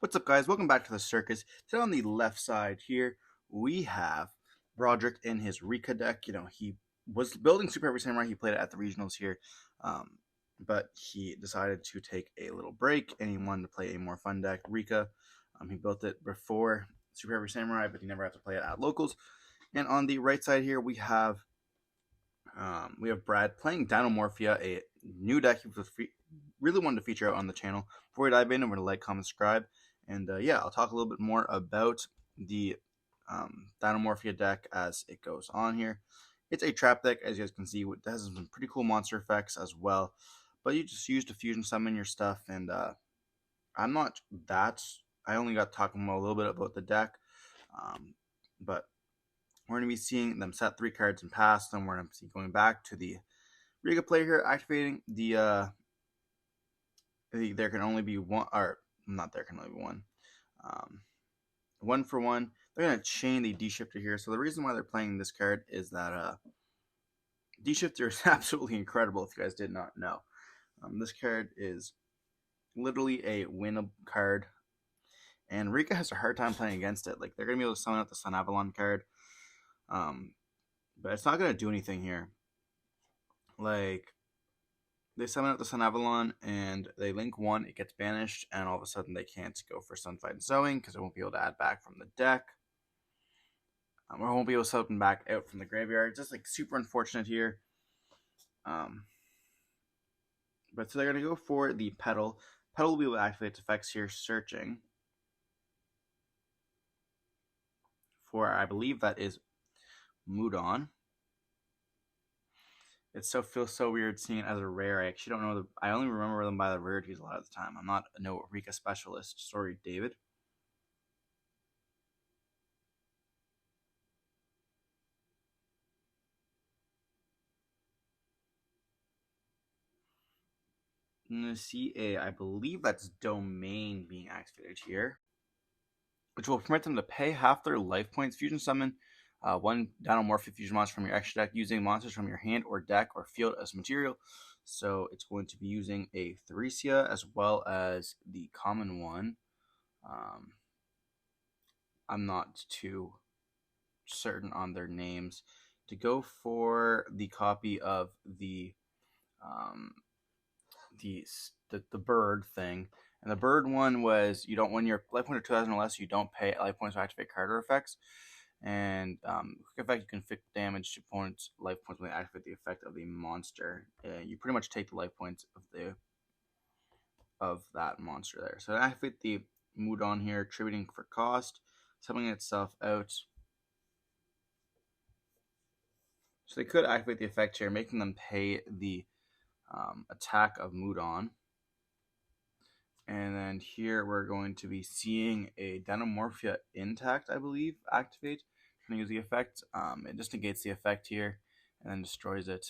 What's up, guys? Welcome back to the Circus. Today on the left side here, we have Broderick in his Rika deck. He was building Super Heavy Samurai. He played it at the regionals here, but he decided to take a little break and he wanted to play a more fun deck, Rika. He built it before Super Heavy Samurai, but he never had to play it at locals. And on the right side here, we have Brad playing Dinomorphia, a new deck he really wanted to feature out on the channel. Before we dive in, I'm going to like, comment, subscribe. And yeah, I'll talk a little bit more about the Dinomorphia deck as it goes on here. It's a trap deck, as you guys can see. It has some pretty cool monster effects as well. But you just use to fusion summon your stuff. And I'm not that. I only got talking a little bit about the deck. But we're going to be seeing them set 3 cards and pass them. We're going to see going back to the Rika player here, activating the there can only be one, or not there can only be one. 1 for 1. They're going to chain the D-Shifter here. So the reason why they're playing this card is that D-Shifter is absolutely incredible if you guys did not know. This card is literally a win card. And Rika has a hard time playing against it. Like, they're going to be able to summon out the Sun Avalon card. But it's not going to do anything here. Like, they summon out the Sun Avalon and they link 1, it gets banished, and all of a sudden they can't go for Sunfight and Sowing because it won't be able to add back from the deck. Or won't be able to summon back out from the graveyard. It's just like super unfortunate here. But so they're going to go for the Petal. Petal will be able to activate its effects here, searching for, I believe that is Mudon. It feels so weird seeing it as a rare. I actually don't know. I only remember them by the rarities a lot of the time. I'm not a Rika specialist. Sorry, David. I believe that's Domain being activated here, which will permit them to pay half their life points, fusion summon 1 Dinomorphia fusion monster from your extra deck using monsters from your hand or deck or field as material. So it's going to be using a Theresia as well as the common one. I'm not too certain on their names. To go for the copy of the bird thing. And the bird one was, you don't, when your life points are 2,000 or less, you don't pay life points to activate card or effects. And quick effect, you can inflict damage to opponent's life points when they activate the effect of the monster. You pretty much take the life points of that monster there. So activate the Mudon here, tributing for cost, summoning itself out. So they could activate the effect here, making them pay the attack of Mudon. And then here we're going to be seeing a Dinomorphia Intact, I believe, activate. I'm going to use the effect. It just negates the effect here and then destroys it.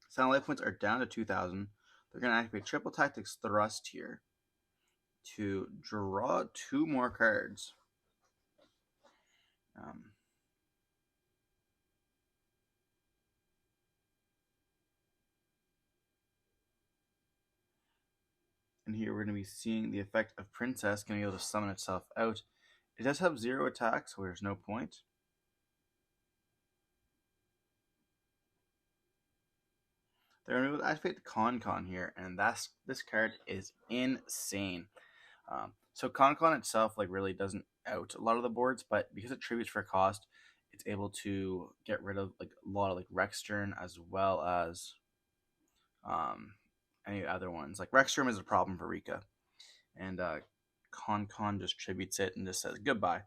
Sound life points are down to 2,000. They're going to activate Triple Tactics Thrust here to draw 2 more cards. And here we're going to be seeing the effect of Princess going to be able to summon itself out. It does have 0 attack, so there's no point. They're going to be able to activate the Con here, and this card is insane. So Con itself really doesn't out a lot of the boards, but because it tributes for cost, it's able to get rid of a lot of Rexturn as well as any other ones. Like Rexturn is a problem for Rika, and Con just tributes it and just says goodbye.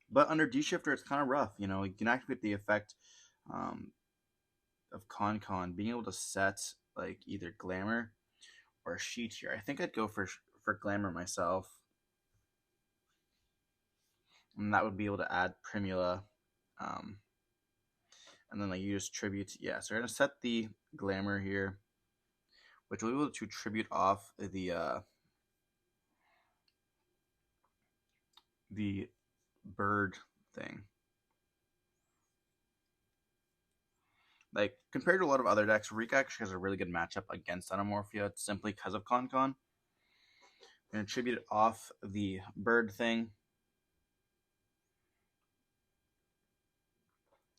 But under D-Shifter, it's kind of rough. You can activate the effect of Con, being able to set either Glamour or Sheet here. I think I'd go for Glamour myself. And that would be able to add Primula. And then you just tribute. Yeah, so we're going to set the Glamour here, which will be able to tribute off the bird thing. Like, compared to a lot of other decks, Rika actually has a really good matchup against Dinomorphia simply because of Con. I'm going to tribute it off the bird thing.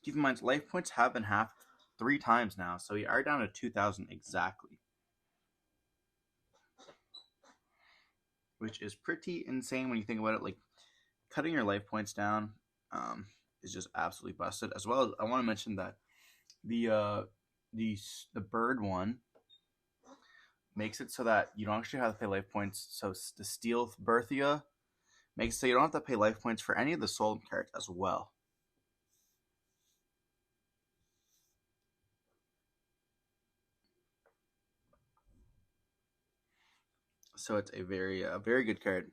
Keep in mind, life points have been halved 3 times now, so we are down to 2,000 exactly. Which is pretty insane when you think about it. Like, cutting your life points down is just absolutely busted. As well as, I want to mention that the bird one makes it so that you don't actually have to pay life points. So the Steel Berthia makes it so you don't have to pay life points for any of the Solemn cards as well. So it's a very good card.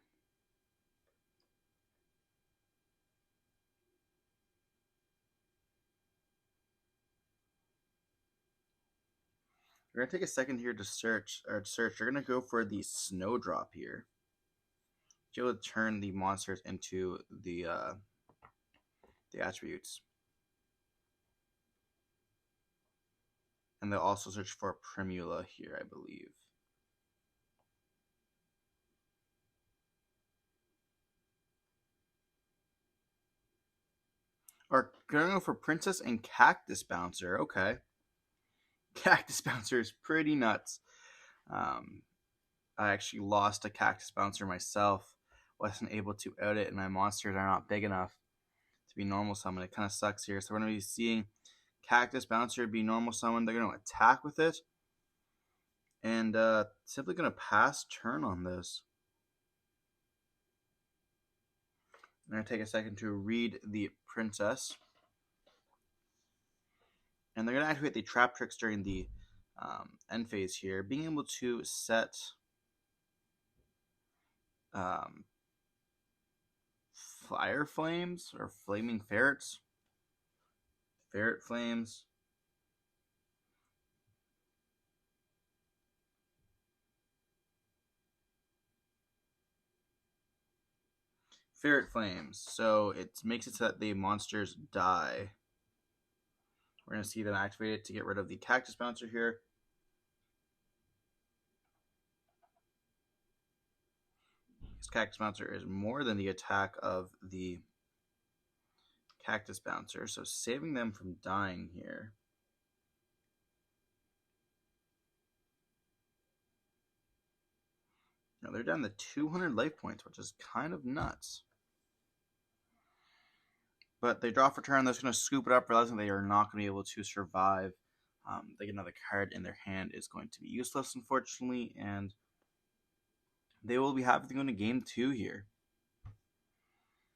We're gonna take a second here to search. We're gonna go for the Snowdrop here. To be able to turn the monsters into the attributes. And they'll also search for Primula here, I believe. Or gonna go for Princess and Cactus Bouncer. Okay. Cactus Bouncer is pretty nuts. I actually lost a Cactus Bouncer myself. Wasn't able to out it, and my monsters are not big enough to be normal summon. It kind of sucks here. So we're going to be seeing Cactus Bouncer be normal summon. They're going to attack with it. And simply going to pass turn on this. I'm going to take a second to read the Princess. And they're going to activate the Trap Tricks during the end phase here. Being able to set Fire Flames or Flaming Ferrets. Ferret Flames. Ferret Flames. So it makes it so that the monsters die. We're going to see them activate it to get rid of the Cactus Bouncer here. This Cactus Bouncer is more than the attack of the Cactus Bouncer, so saving them from dying here. Now they're down to 200 life points, which is kind of nuts. But they draw for turn. They're just going to scoop it up, realizing they are not going to be able to survive. They get another card in their hand is going to be useless, unfortunately, and they will be having to go into game 2 here.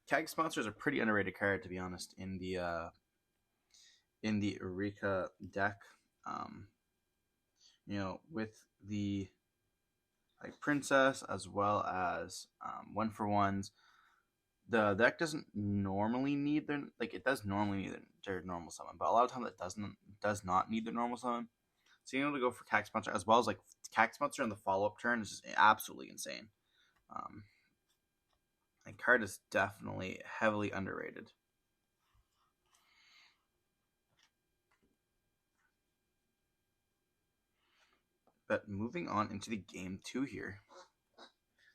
Cactus Bouncer is a pretty underrated card, to be honest, in the Rika deck. With the Princess as well as 1-for-1s. The deck doesn't normally need their it does normally need their normal summon, but a lot of times it does not need their normal summon. So being able to go for Cactus Bouncer as well as Cactus Bouncer on the follow-up turn is just absolutely insane. The card is definitely heavily underrated. But moving on into the game 2 here.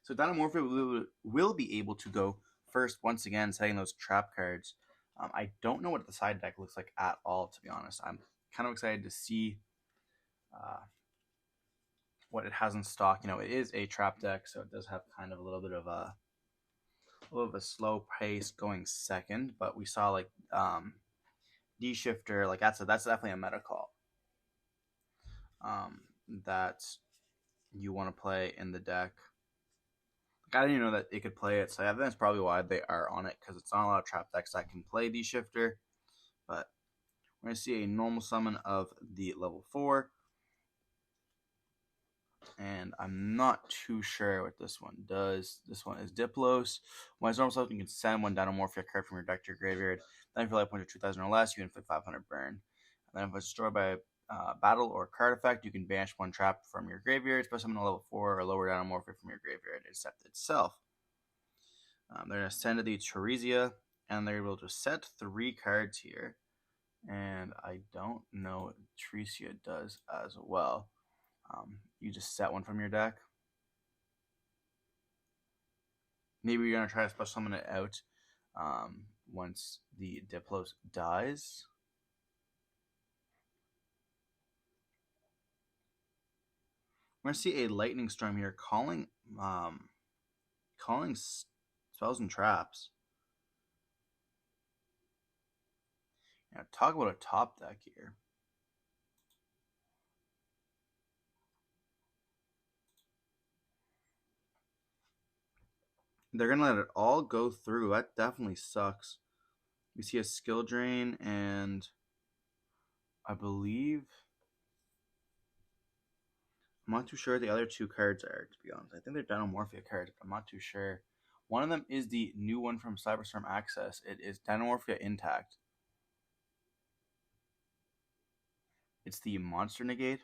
So Dinomorphia will be able to go first once again, setting those trap cards. I don't know what the side deck looks like at all, to be honest. I'm kind of excited to see what it has in stock. It is a trap deck, so it does have kind of a little bit of a slow pace going second. But we saw D Shifter, that's definitely a meta call. That you want to play in the deck. I didn't even know that it could play it, so I think that's probably why they are on it, because it's not a lot of trap decks that can play D Shifter. But we're going to see a normal summon of the level 4. And I'm not too sure what this one does. This one is Diplos. When it's normal summon, you can send one Dinomorphia card from your deck to your graveyard. Then if your life points are 2,000 or less, you inflict 500 burn. And then if it's destroyed by battle or card effect, you can banish one trap from your graveyard, special summon a level 4 or lower Dinomorphia from your graveyard, except itself. They're going to send to the Teresia, and they're able to set 3 cards here. And I don't know Tricia does as well. You just set one from your deck. Maybe you're gonna try to special summon it out once the Diplos dies. We're gonna see a lightning storm here, calling spells and traps. Now talk about a top deck here. They're gonna let it all go through. That definitely sucks. We see a skill drain, and I believe I'm not too sure what the other two cards are, to be honest. I think they're Dinomorphia cards, but I'm not too sure. One of them is the new one from Cyberstorm Access. It is Dinomorphia Intact. It's the Monster Negate.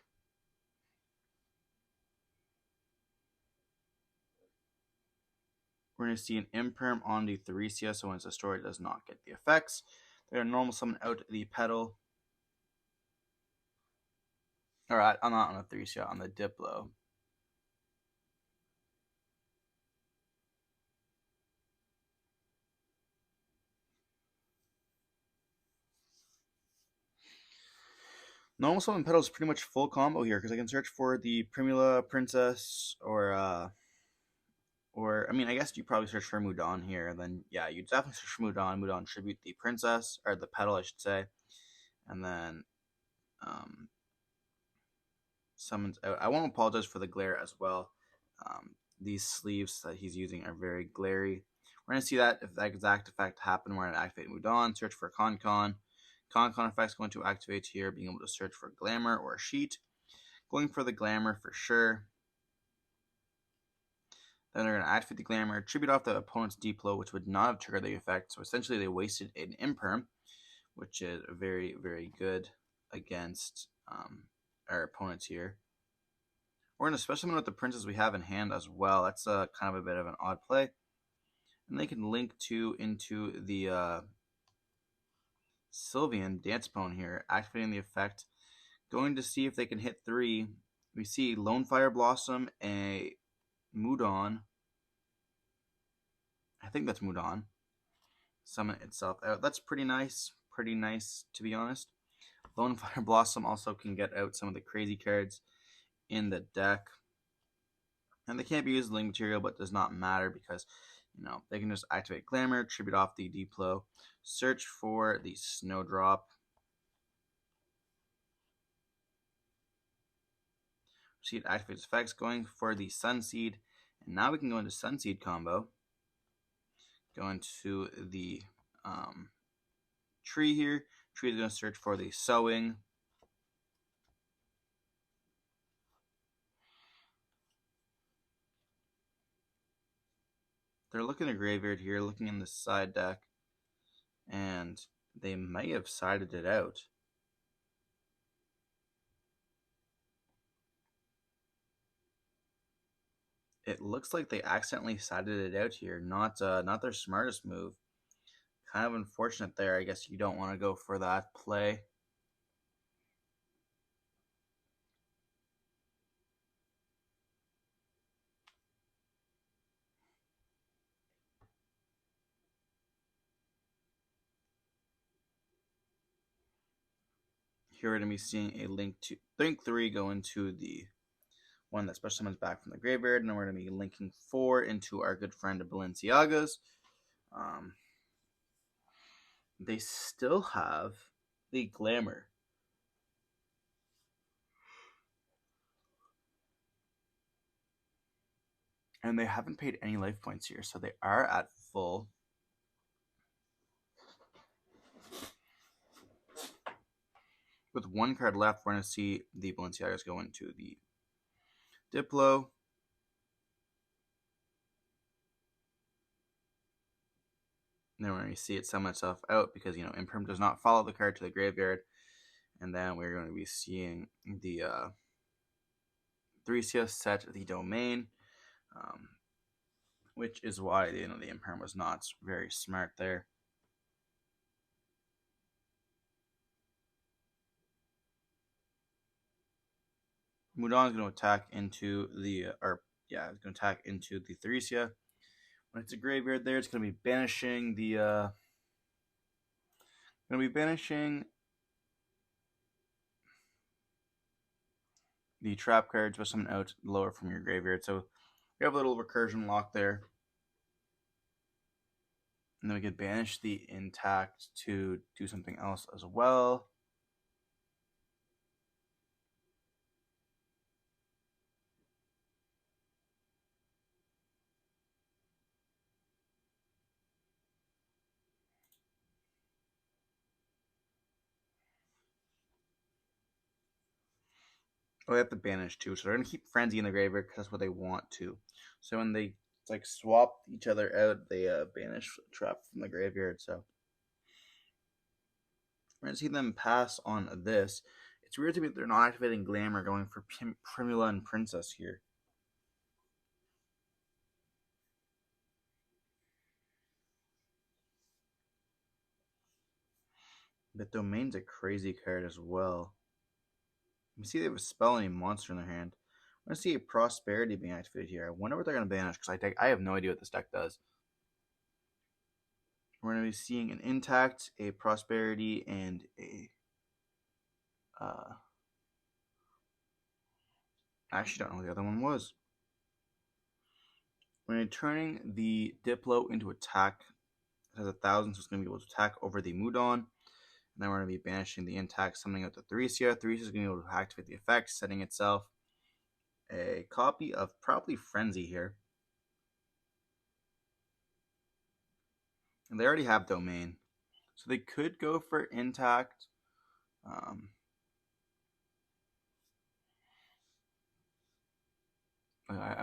We're going to see an Imperm on the Theresia, so when it's destroyed, it does not get the effects. They're going to normal summon out the Petal. Alright, I'm not on the Theresia, on the Diplo. Normal summon Petal is pretty much full combo here, because I can search for the Primula Princess, or I mean, I guess you probably search for Mudan here. Then, yeah, you definitely search for Mudan. Mudan tribute the princess, or the Petal, I should say. And then summons out. I won't apologize for the glare as well. These sleeves that he's using are very glary. We're going to see that if that exact effect happened, we're going to activate Mudan, search for Con-Con. Con-Con effect's going to activate here, being able to search for Glamour or Sheet. Going for the Glamour for sure. Then they're going to activate the Glamour, tribute off the opponent's Diplo, which would not have triggered the effect. So essentially they wasted an Imperm, which is very, very good against our opponents here. We're going to special summon with the princess we have in hand as well. That's kind of a bit of an odd play. And they can link into the Sylveon Dance Pone here, activating the effect. Going to see if they can hit 3. We see Lone Fire Blossom, a Mudan. I think that's Mudan. Summon itself out. That's pretty nice. Pretty nice, to be honest. Lone Fire Blossom also can get out some of the crazy cards in the deck. And they can't be used as link material, but does not matter because, you know, they can just activate Glamour, tribute off the Diplo, search for the Snowdrop. See it activates effects, going for the Sunseed. And now we can go into Sunseed combo. Go into the tree here. Tree is going to search for the Sowing. They're looking at graveyard here, looking in the side deck, and they may have sided it out. It looks like they accidentally sided it out here. Not their smartest move. Kind of unfortunate there. I guess you don't want to go for that play. Here we're going to be seeing a link to 3 go into the one that special summons back from the graveyard, and then we're going to be linking 4 into our good friend Balenciaga's. They still have the Glamour. And they haven't paid any life points here, so they are at full. With 1 card left, we're going to see the Balenciagas go into the Diplo. And then we're going to see it summon itself out because, you know, Imperm does not follow the card to the graveyard. And then we're going to be seeing the 3CS set the domain, which is why, you know, the Imperm was not very smart there. Mudon is going to attack into the it's going to attack into the Theresia. When it's a graveyard there, it's going to be banishing the trap cards with someone out lower from your graveyard. So we have a little recursion lock there. And then we could banish the intact to do something else as well. Oh, they have to banish too, so they're gonna keep Frenzy in the graveyard because that's what they want to. So when they like swap each other out, they banish Trap from the graveyard. So we're gonna see them pass on this. It's weird to me that they're not activating Glamour, going for Primula and Princess here. But Domain's a crazy card as well. You see they have a spell and a monster in their hand. I want to see a Prosperity being activated here. I wonder what they're going to banish, because I have no idea what this deck does. We're going to be seeing an Intact, a Prosperity, and a... I actually don't know what the other one was. When turning the Diplo into attack, it has 1,000, so it's going to be able to attack over the Mudon. And then we're going to be banishing the Intact, summoning out the Theresia. Theresia is going to be able to activate the effect, setting itself a copy of probably Frenzy here. And they already have Domain. So they could go for Intact. I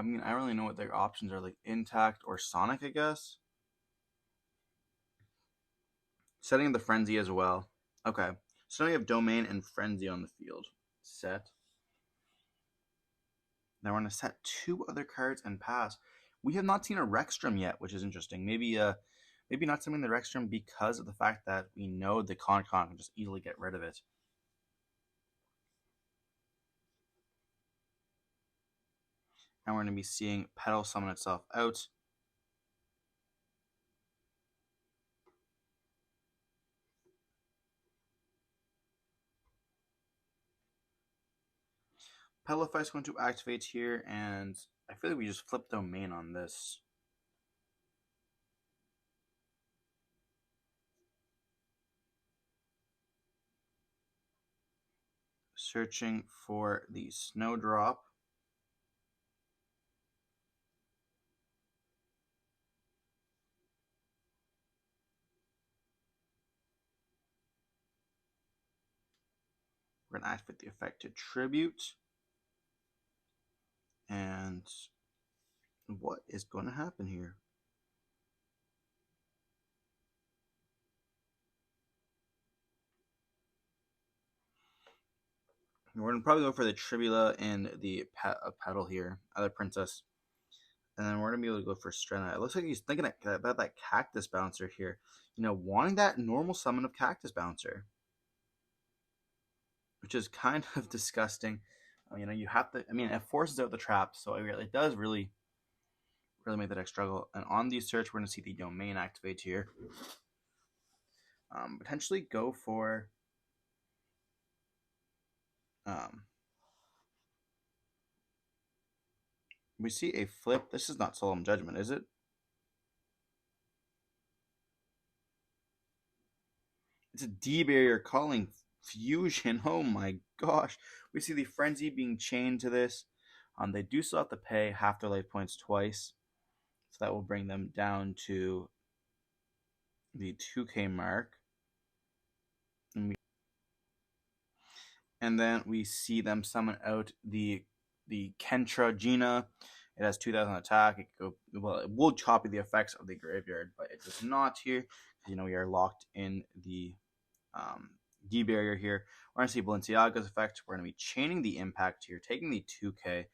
mean, I don't really know what their options are, like Intact or Sonic, I guess. Setting the Frenzy as well. Okay. So now we have Domain and Frenzy on the field. Set. Now we're going to set 2 other cards and pass. We have not seen a Rexstrom yet, which is interesting. Maybe not summoning the Rexstrom because of the fact that we know the Con can just easily get rid of it. And we're going to be seeing Petal summon itself out. Petalify is going to activate here, and I feel like we just flip Domain on this. Searching for the Snowdrop. We're going to activate the effect to Tribute. And what is going to happen here? We're going to probably go for the Tribula and the Petal here, other Princess. And then we're going to be able to go for Strenna. It looks like he's thinking about that Cactus Bouncer here. You know, wanting that normal summon of Cactus Bouncer. Which is kind of disgusting. You know, you have to, I mean, it forces out the trap, so it does really make the deck struggle. And on the search, we're going to see the Domain activate here. Potentially go for we see a flip. This is not Solemn Judgment, is it? It's a D-Barrier calling Fusion. Oh my gosh. We see the Frenzy being chained to this. They do still have to pay half their life points twice. So that will bring them down to the 2K mark. And then we see them summon out the Kentra Gina. It has 2,000 attack. It will copy the effects of the graveyard, but it does not here. You know, we are locked in the D barrier here. We're going to see Balenciaga's effect. We're going to be chaining the impact here, taking the 2K,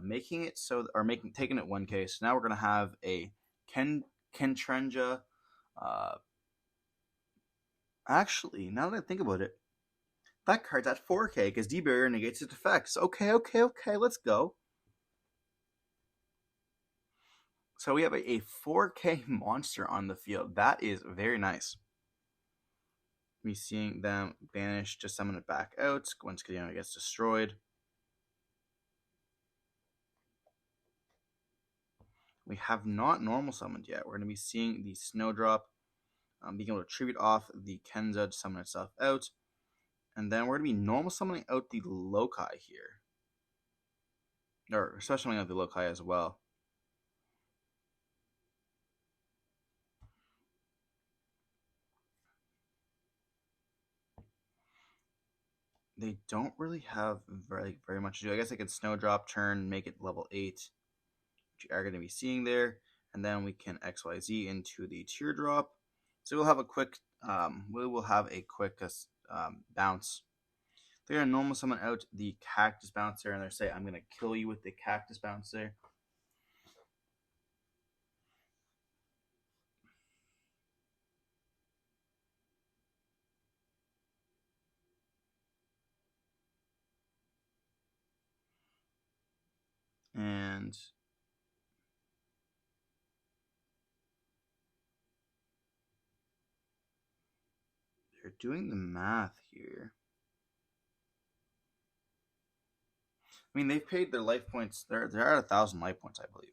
making it so, or taking it 1K. So now we're going to have a Kentrenja. Actually, now that I think about it, That card's at 4K because D-Barrier negates its effects. Okay, let's go. So we have a 4K monster on the field. That is very nice. Me seeing them banish to summon it back out once it gets destroyed. We have not normal summoned yet. We're going to be seeing the Snowdrop being able to tribute off the Kenza to summon itself out. And then we're going to be normal summoning out the Loci here. Or special summoning out the Loci as well. They don't really have very much to do. I guess I could Snowdrop turn, make it level 8, which you are going to be seeing there. And then we can XYZ into the Teardrop. So we'll have a quick bounce. They're going to normal summon out the Cactus Bouncer, and they're saying, I'm going to kill you with the Cactus Bouncer. And they're doing the math here. I mean, they've paid their life points. They're at 1,000 life points, I believe.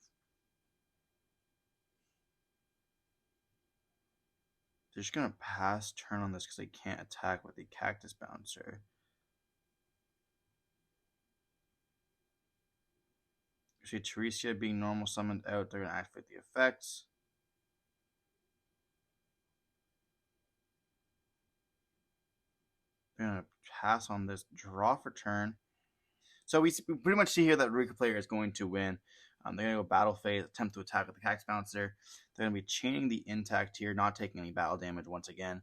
They're just going to pass turn on this because they can't attack with the Cactus Bouncer. See Teresia being normal summoned out. They're going to activate the effects. They're going to pass on this, draw for turn. So we pretty much see here that Rika player is going to win. They're going to go battle phase, attempt to attack with the Cactus Bouncer. They're going to be chaining the Intact here, not taking any battle damage once again.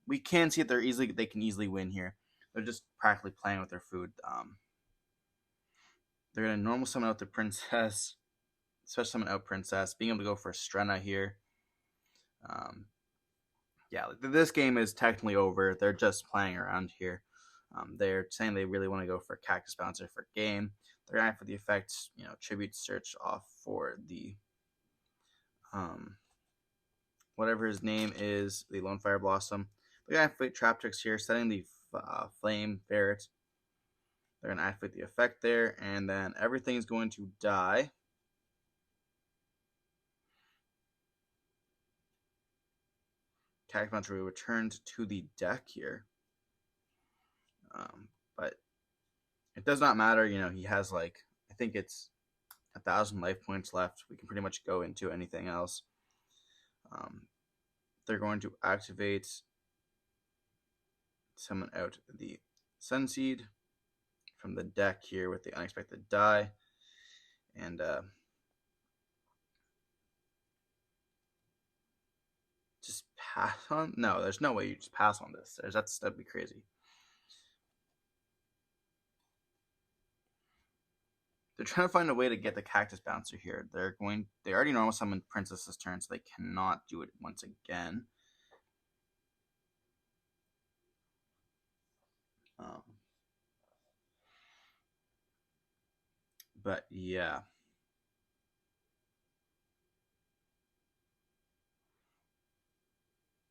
We can see that they can easily win here. They're just practically playing with their food. They're going to normal summon out the Princess, special summon out Princess, being able to go for Strenna here. Yeah, this game is technically over. They're just playing around here. They're saying they really want to go for Cactus Bouncer for game. They're going for the effects, tribute search off for the whatever his name is, the Lone Fire Blossom. They're going to activate Trap Tricks here, setting the Flame Ferret. They're going to activate the effect there, and then everything's going to die. Cactus Bouncer will be returned to the deck here. But it does not matter. He has I think it's 1,000 life points left. We can pretty much go into anything else. They're going to activate, summon out the Sunseed from the deck here with the Unexpected Die. And just pass on? No, there's no way you just pass on this. That'd be crazy. They're trying to find a way to get the Cactus Bouncer here. They already normal summoned Princess's turn, so they cannot do it once again. But yeah.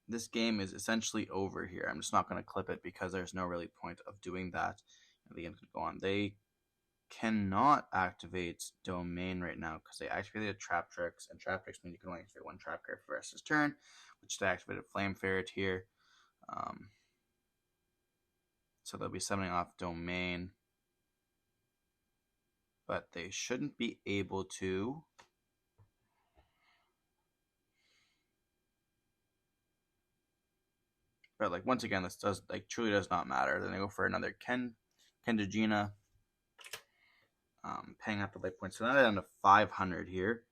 This game is essentially over here. I'm just not going to clip it because there's no really point of doing that. The game's going to go on. They cannot activate Domain right now because they activated Trap Tricks, and Trap Tricks means you can only activate one trap card for the rest of his turn, which they activated Flame Ferret here. So they'll be summoning off Domain, but they shouldn't be able to. But once again, this truly does not matter. Then they go for another Kendagina, paying out the life points. So now they're down to 500 here.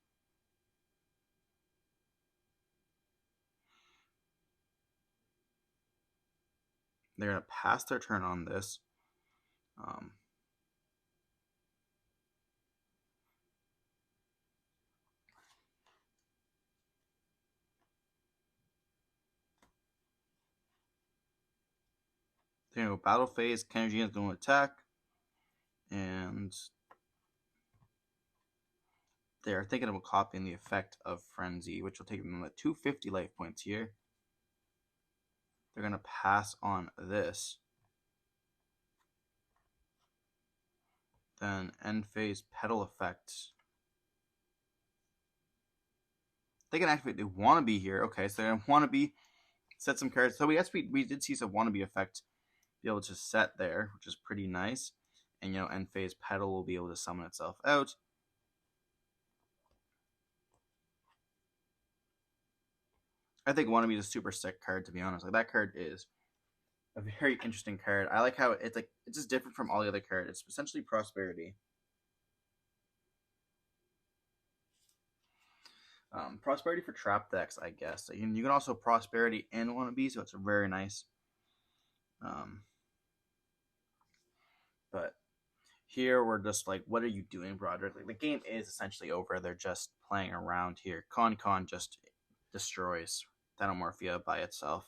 They're going to pass their turn on this. They're going to go battle phase. Energy is going to attack. And they're thinking about copying the effect of Frenzy, which will take them to 250 life points here. They're going to pass on this. Then end phase pedal effect. They can activate the wannabe here. Okay, so they're going to wannabe, set some cards. So we did see some wannabe effect be able to set there, which is pretty nice. And end phase pedal will be able to summon itself out. I think wannabe is a super sick card, to be honest. Like, that card is a very interesting card. I like how it's just different from all the other cards. It's essentially prosperity. Prosperity for trap decks, I guess. So you can also prosperity and wannabe, so it's very nice. But here we're just like, what are you doing, Broderick? Like, the game is essentially over. They're just playing around here. Con just destroys Dinomorphia by itself.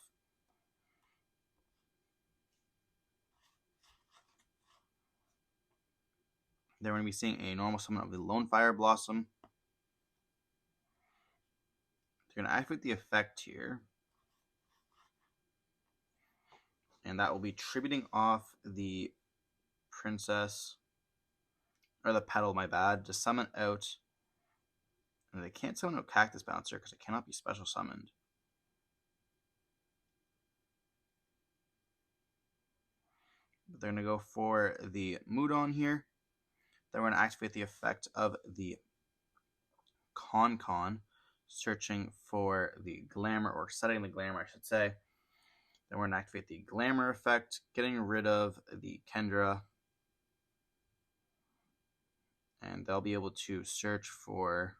They're going to be seeing a normal summon of the Lone Fire Blossom. They're going to activate the effect here. And that will be tributing off the Princess, or the Petal, my bad, to summon out. And they can't summon out Cactus Bouncer because it cannot be special summoned. But they're going to go for the Mudon here. Then we're going to activate the effect of the Con, searching for the Glamour, or setting the Glamour, I should say. Then we're going to activate the Glamour effect, getting rid of the Kendra. And they'll be able to search for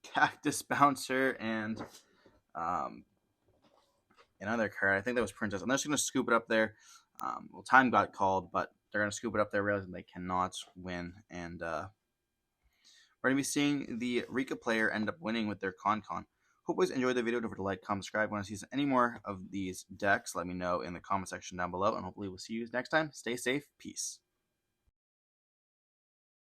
Cactus Bouncer and another card. I think that was Princess. I'm just going to scoop it up there. Well, time got called, but they're going to scoop it up there, realizing they cannot win. And we're going to be seeing the Rika player end up winning with their Con. Hope you guys enjoyed the video. Don't forget to like, comment, subscribe. Want to see any more of these decks, let me know in the comment section down below. And hopefully we'll see you next time. Stay safe. Peace.